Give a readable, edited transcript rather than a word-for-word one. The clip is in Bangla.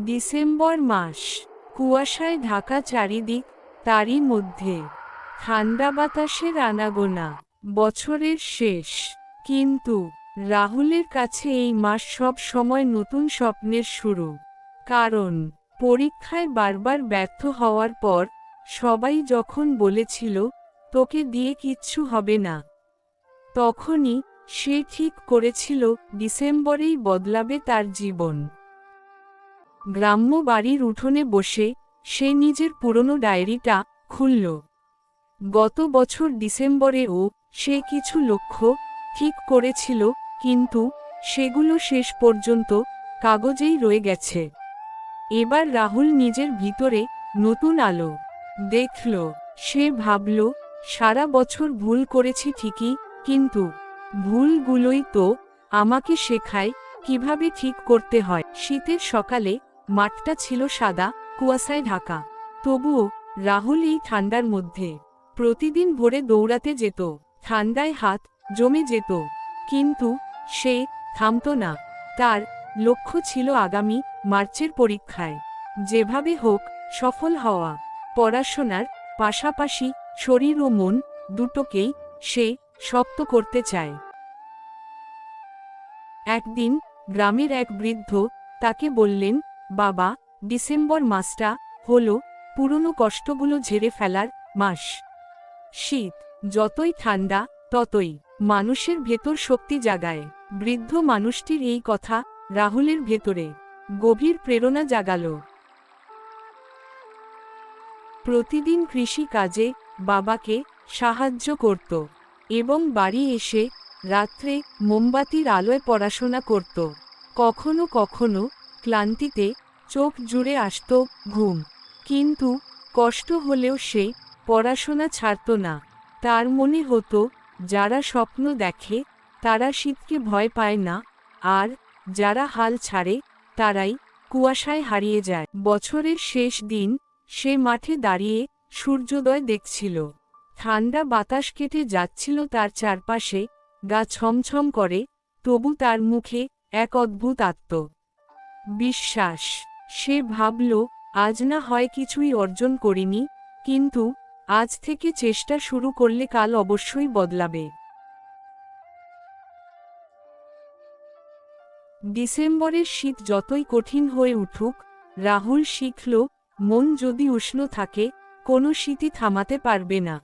ডিসেম্বর মাস, কুয়াশায় ঢাকা চারিদিক, তারই মধ্যে ঠান্ডা বাতাসের আনাগোনা। বছরের শেষ, কিন্তু রাহুলের কাছে এই মাস সব সময় নতুন স্বপ্নের শুরু। কারণ পরীক্ষায় বারবার ব্যর্থ হওয়ার পর সবাই যখন বলেছিল তোকে দিয়ে কিচ্ছু হবে না, তখনই সে ঠিক করেছিল ডিসেম্বরেই বদলাবে তার জীবন। গ্রাম্য বাড়ির উঠোনে বসে সে নিজের পুরনো ডায়েরিটা খুলল। গত বছর ডিসেম্বরেও সে কিছু লক্ষ্য ঠিক করেছিল, কিন্তু সেগুলো শেষ পর্যন্ত কাগজেই রয়ে গেছে। এবার রাহুল নিজের ভিতরে নতুন আলো দেখল। সে ভাবল, সারা বছর ভুল করেছি ঠিকই, কিন্তু ভুলগুলোই তো আমাকে শেখায় কিভাবে ঠিক করতে হয়। শীতের সকালে মাঠটা ছিল সাদা কুয়াশায় ঢাকা, তবুও রাহুল এই ঠান্ডার মধ্যে প্রতিদিন ভোরে দৌড়াতে যেত। ঠান্ডায় হাত জমে যেত, কিন্তু সে থামত না। তার লক্ষ্য ছিল আগামী মার্চের পরীক্ষায় যেভাবে হোক সফল হওয়া। পড়াশোনার পাশাপাশি শরীর ও মন দুটোকেই সে শক্ত করতে চায়। একদিন গ্রামের এক বৃদ্ধ তাকে বললেন, বাবা, ডিসেম্বর মাসটা হলো পুরনো কষ্টগুলো ঝেড়ে ফেলার মাস। শীত যতই ঠান্ডা ততই মানুষের ভেতর শক্তি জাগায়। বৃদ্ধ মানুষটির এই কথা রাহুলের ভেতরে গভীর প্রেরণা জাগাল। প্রতিদিন কৃষি কাজে বাবাকে সাহায্য করত এবং বাড়ি এসে রাত্রে মোমবাতির আলোয় পড়াশোনা করত। কখনো কখনো ক্লান্তিতে চোখ জুড়ে আসত ঘুম, কিন্তু কষ্ট হলেও সে পড়াশোনা ছাড়ত না। তার মনে হতো, যারা স্বপ্ন দেখে তারা শীতকে ভয় পায় না, আর যারা হাল ছাড়ে তারাই কুয়াশায় হারিয়ে যায়। বছরের শেষ দিন সে মাঠে দাঁড়িয়ে সূর্যোদয় দেখছিল। ঠান্ডা বাতাস কেটে যাচ্ছিল তার চারপাশে, গা ছমছম করে, তবু তার মুখে এক অদ্ভুত আত্মবিশ্বাস। সে ভাবল, আজ না হয় কিছুই অর্জন করিনি, কিন্তু আজ থেকে চেষ্টা শুরু করলে কাল অবশ্যই বদলাবে। ডিসেম্বরের শীত যতই কঠিন হয়ে উঠুক, রাহুল শিখল, মন যদি উষ্ণ থাকে কোনো শীতই থামাতে পারবে না।